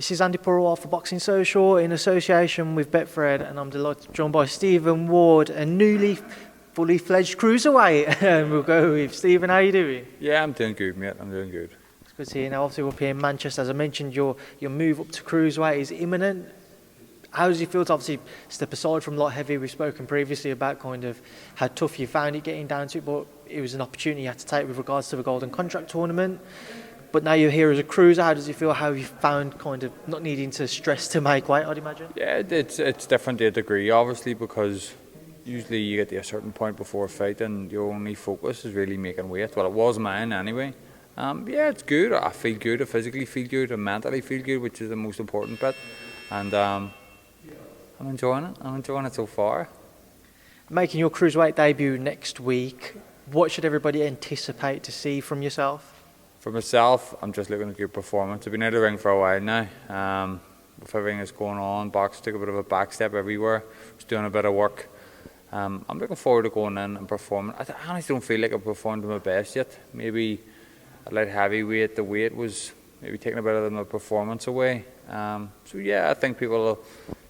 This is Andy Purewal for Boxing Social in association with Betfred, and I'm delighted to be joined by Stephen Ward, a newly fully fledged cruiserweight. And we'll go with Stephen. How are you doing? Yeah, I'm doing good, mate. I'm doing good. It's good to hear. Now, obviously, we're up here in Manchester. As I mentioned, your move up to cruiserweight is imminent. How does it feel to obviously step aside from light heavy? We've spoken previously about kind of how tough you found it getting down to it, but it was an opportunity you had to take with regards to the Golden Contract Tournament. But now you're here as a cruiser. How does it feel? How have you found kind of not needing to stress to make weight, I'd imagine? Yeah, it's different to a degree, obviously, because usually you get to a certain point before a fight and your only focus is really making weight. Well, it was mine anyway. Yeah, it's good. I feel good. I physically feel good. I mentally feel good, which is the most important bit. And I'm enjoying it. I'm enjoying it so far. Making your cruiserweight debut next week, what should everybody anticipate to see from yourself? For myself, I'm just looking at good performance. I've been out of the ring for a while now. With everything that's going on, boxing took a bit of a back step everywhere. Was doing a bit of work. I'm looking forward to going in and performing. I honestly don't feel like I've performed to my best yet. Maybe a light heavyweight, the weight was maybe taking a bit of my performance away. So yeah, I think people will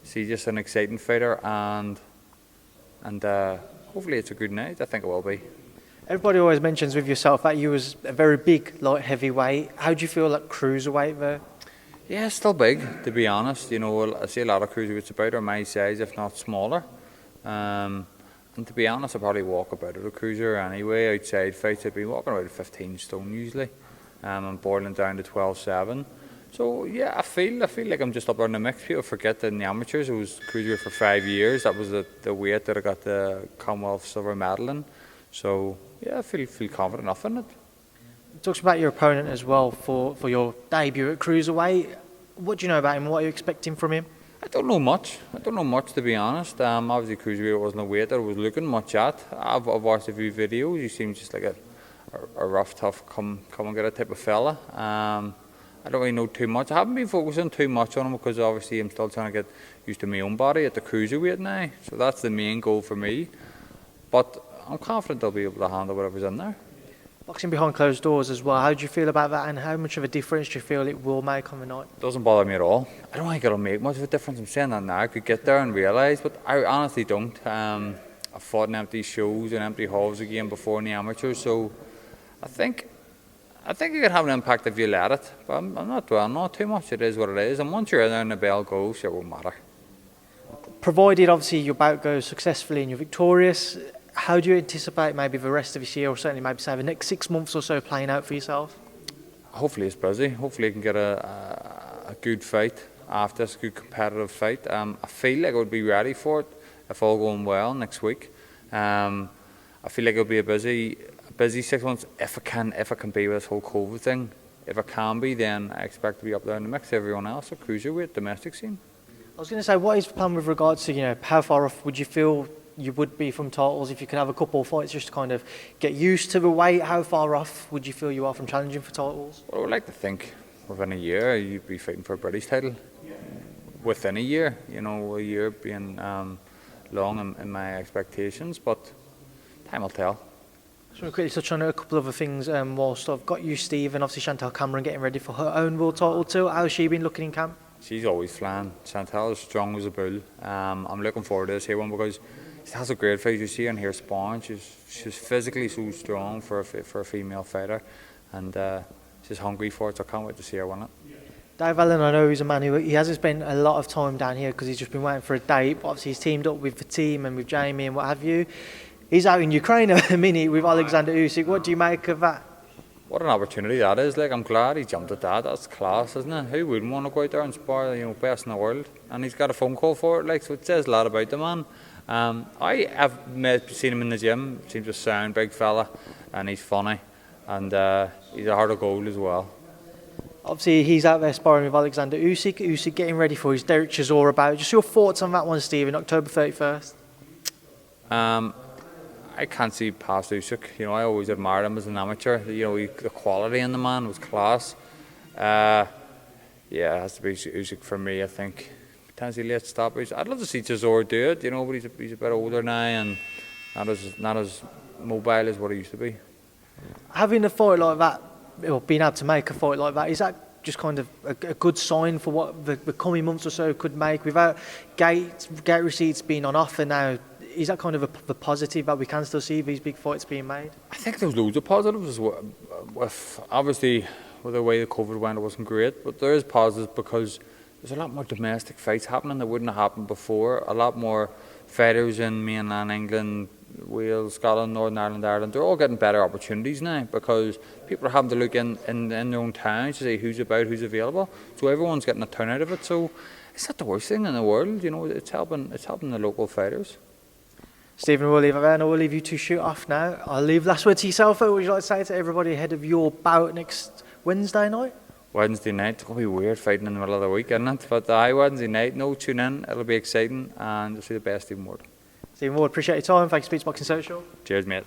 see just an exciting fighter, and hopefully it's a good night. I think it will be. Everybody always mentions with yourself that you was a very big light heavyweight. How do you feel like cruiserweight there? Yeah, it's still big, to be honest. You know, I see a lot of cruiserweights about are my size, if not smaller. And to be honest, I probably walk about at a cruiser anyway. Outside fights, I'd be walking about 15 stone usually. I'm boiling down to 12.7. So yeah, I feel like I'm just up there in the mix. People forget that in the amateurs I was cruiserweight for 5 years. That was the weight that I got the Commonwealth silver medal in. So yeah, I feel confident enough in it. Talks about your opponent as well for your debut at cruiserweight. What do you know about him? What are you expecting from him? I don't know much. To be honest. Obviously cruiserweight wasn't a weight that I was looking much at. I've watched a few videos. He seems just like a rough, tough, come and get a type of fella. I don't really know too much. I haven't been focusing too much on him because obviously I'm still trying to get used to my own body at the cruiserweight now. So that's the main goal for me. But I'm confident they'll be able to handle whatever's in there. Boxing behind closed doors as well. How do you feel about that, and how much of a difference do you feel it will make on the night? It doesn't bother me at all. I don't think it'll make much of a difference. I'm saying that now. I could get there and realise, but I honestly don't. I've fought in empty shows and empty halls again before in the amateurs, so I think it can have an impact if you let it. But I'm not dwelling on it too much. It is what it is. And once you're in there and the bell goes, it won't matter. Provided, obviously, your bout goes successfully and you're victorious, how do you anticipate maybe the rest of this year, or certainly maybe say the next 6 months or so, playing out for yourself? Hopefully it's busy. Hopefully I can get a good fight after this, a good competitive fight. I feel like I would be ready for it if all going well next week. I feel like it'll be a busy 6 months if I can be with this whole COVID thing. If I can be, then I expect to be up there in the mix with everyone else at cruiserweight domestic scene. I was going to say, what is the plan with regards to, how far off would you feel you would be from titles if you could have a couple of fights just to kind of get used to the weight? How far off would you feel you are from challenging for titles? Well, I would like to think within a year you'd be fighting for a British title. Within a year, a year being long in my expectations, but time will tell. Just want to quickly touch on a couple of other things whilst I've got you, Steve, and obviously Chantal Cameron getting ready for her own world title too. How's she been looking in camp? She's always flying. Chantal is strong as a bull. I'm looking forward to this here one because she has a great fight. You see her in here sparring. She's physically so strong for a female fighter, and she's hungry for it. So I can't wait to see her win it. Dave Allen, I know he's a man who he hasn't spent a lot of time down here because he's just been waiting for a date. But obviously he's teamed up with the team and with Jamie and what have you. He's out in Ukraine at the minute with Alexander Usyk. What do you make of that? What an opportunity that is. Like, I'm glad he jumped at that. That's class, isn't it? Who wouldn't want to go out there and spar, best in the world? And he's got a phone call for it, so it says a lot about the man. I have seen him in the gym. Seems a sound big fella, and he's funny, and he's a heart of gold as well. Obviously, he's out there sparring with Alexander Usyk. Usyk getting ready for his Usyk-Chisora bout. Just your thoughts on that one, Stephen, October 31st? I can't see past Usyk. I always admired him as an amateur. The quality in the man was class. Yeah, it has to be Usyk for me, I think. Potentially late stoppage. I'd love to see Chisora do it, but he's a bit older now and not as mobile as what he used to be. Having a fight like that, or being able to make a fight like that, is that just kind of a good sign for what the coming months or so could make? Without gate receipts being on offer now, is that kind of the positive that we can still see these big fights being made? I think there's loads of positives as well. Obviously, with the way the COVID went, it wasn't great, but there is positives because there's a lot more domestic fights happening that wouldn't have happened before. A lot more fighters in mainland England, Wales, Scotland, Northern Ireland, Ireland, they're all getting better opportunities now because people are having to look in their own towns to see who's about, who's available. So everyone's getting a turn out of it. So it's not the worst thing in the world, you know. It's helping the local fighters. Stephen, we'll leave it there and we'll leave you to shoot off now. I'll leave last word to yourself. What would you like to say to everybody ahead of your bout next Wednesday night? Wednesday night, it's going to be weird fighting in the middle of the week, isn't it? But Wednesday night, tune in, it'll be exciting, and you'll see the best Stephen Ward. Stephen Ward, appreciate your time. Thanks for Speech Boxing Social. Cheers, mate.